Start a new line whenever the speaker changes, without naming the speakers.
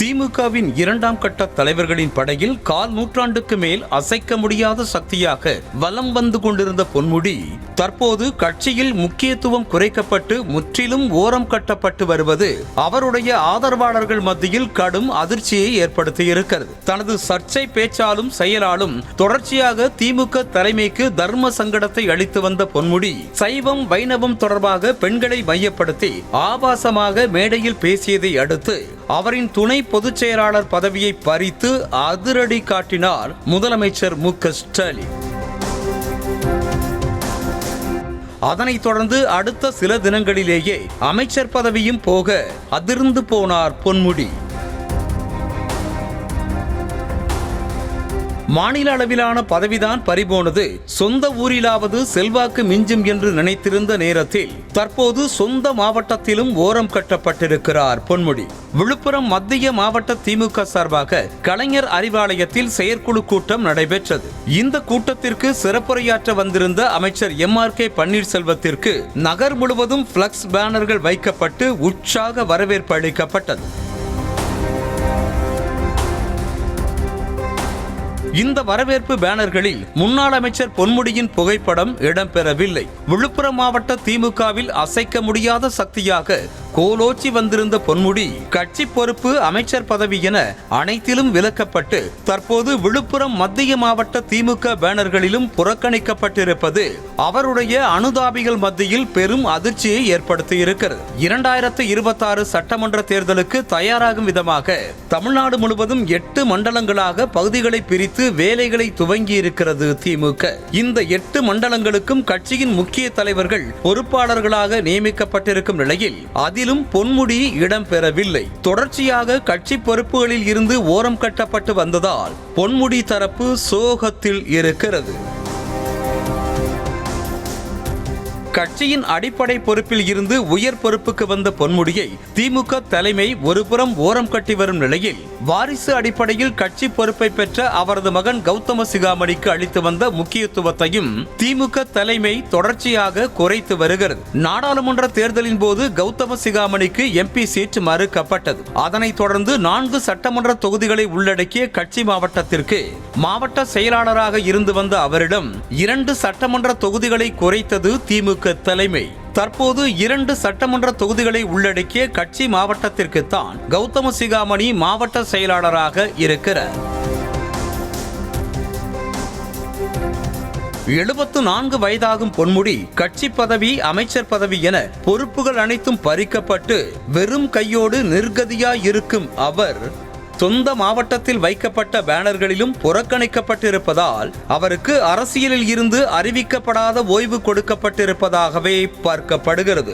திமுகவின் இரண்டாம் கட்ட தலைவர்களின் படையில் கால் நூற்றாண்டுக்கு மேல் அசைக்க முடியாத சக்தியாக வலம் வந்து கொண்டிருந்த பொன்முடி தற்போது கட்சியில் முக்கியத்துவம் குறைக்கப்பட்டு முற்றிலும் ஓரம் கட்டப்பட்டு வருவது அவருடைய ஆதரவாளர்கள் மத்தியில் கடும் அதிர்ச்சியை ஏற்படுத்தியிருக்கிறது. தனது சர்ச்சை பேச்சாலும் செயலாலும் தொடர்ச்சியாக திமுக தலைமைக்கு தர்ம சங்கடத்தை அளித்து வந்த பொன்முடி சைவம் வைணவம் தொடர்பாக பெண்களை மையப்படுத்தி ஆபாசமாக மேடையில் பேசியதை அடுத்து அவரின் துணை பொதுச் செயலாளர் பதவியை பறித்து அதிரடி காட்டினார் முதலமைச்சர் மு.க. ஸ்டாலின். அதனைத் தொடர்ந்து அடுத்த சில தினங்களிலேயே அமைச்சர் பதவியும் போக அதிர்ந்து போனார் பொன்முடி. மாநில அளவிலான பதவிதான் பறிபோனது, சொந்த ஊரிலாவது செல்வாக்கு மிஞ்சும் என்று நினைத்திருந்த நேரத்தில் தற்போது சொந்த மாவட்டத்திலும் ஓரம் கட்டப்பட்டிருக்கிறார் பொன்முடி. விழுப்புரம் மத்திய மாவட்ட திமுக சார்பாக கலைஞர் அறிவாலயத்தில் செயற்குழு கூட்டம் நடைபெற்றது. இந்த கூட்டத்திற்கு சிறப்புரையாற்ற வந்திருந்த அமைச்சர் எம்.ஆர்.கே. பன்னீர்செல்வத்திற்கு நகர் முழுவதும் பிளக்ஸ் பேனர்கள் வைக்கப்பட்டு உற்சாக வரவேற்பு அளிக்கப்பட்டது. இந்த வரவேற்பு பேனர்களில் முன்னாள் அமைச்சர் பொன்முடியின் புகைப்படம் இடம்பெறவில்லை. விழுப்புரம் மாவட்ட திமுகவில் அசைக்க முடியாத சக்தியாக கோலோச்சி வந்திருந்த பொன்முடி கட்சி பொறுப்பு, அமைச்சர் பதவி என அனைத்திலும் விலக்கப்பட்டு தற்போது விழுப்புரம் மத்திய மாவட்ட திமுக பேனர்களிலும் புறக்கணிக்கப்பட்டிருப்பது அவருடைய அனுதாபிகள் மத்தியில் பெரும் அதிர்ச்சியை ஏற்படுத்தியிருக்கிறது. 2026 சட்டமன்ற தேர்தலுக்கு தயாராகும் விதமாக தமிழ்நாடு முழுவதும் 8 மண்டலங்களாக பகுதிகளை பிரித்து வேலைகளை துவங்கி இருக்கிறது திமுக. இந்த 8 மண்டலங்களுக்கும் கட்சியின் முக்கிய தலைவர்கள் பொறுப்பாளர்களாக நியமிக்கப்பட்டிருக்கும் நிலையில் அதிலும் பொன்முடி இடம்பெறவில்லை. தொடர்ச்சியாக கட்சி பொறுப்புகளில் இருந்து ஓரம் கட்டப்பட்டு வந்ததால் பொன்முடி தரப்பு சோகத்தில் இருக்கிறது. கட்சியின் அடிப்படை பொறுப்பில் இருந்து உயர் பொறுப்புக்கு வந்த பொன்முடியை திமுக தலைமை ஒருபுறம் ஓரம் கட்டி வரும் நிலையில் வாரிசு அடிப்படையில் கட்சி பொறுப்பை பெற்ற அவரது மகன் கௌதம சிகாமணிக்கு அளித்து வந்த முக்கியத்துவத்தையும் திமுக தலைமை தொடர்ச்சியாக குறைத்து வருகிறது. நாடாளுமன்ற தேர்தலின் போது கௌதம சிகாமணிக்கு எம்பி சீட் மறுக்கப்பட்டது. அதனைத் தொடர்ந்து 4 சட்டமன்ற தொகுதிகளை உள்ளடக்கிய கட்சி மாவட்டத்திற்கு மாவட்ட செயலாளராக இருந்து வந்த அவரிடம் 2 சட்டமன்ற தொகுதிகளை குறைத்தது திமுக தலைமை. தற்போது 2 சட்டமன்ற தொகுதிகளை உள்ளடக்கிய கட்சி மாவட்டத்திற்குத்தான் கௌதம சிகாமணி மாவட்ட செயலாளராக இருக்கிறார். 74 வயதாகும் பொன்முடி கட்சி பதவி, அமைச்சர் பதவி என பொறுப்புகள் அனைத்தும் பறிக்கப்பட்டு வெறும் கையோடு நிர்கதியாய் இருக்கும் அவர் சொந்த மாவட்டத்தில் வைக்கப்பட்ட பேனர்களிலும் புறக்கணிக்கப்பட்டிருப்பதால் அவருக்கு அரசியலில் இருந்து அறிவிக்கப்படாத ஓய்வு கொடுக்கப்பட்டிருப்பதாகவே பார்க்கப்படுகிறது.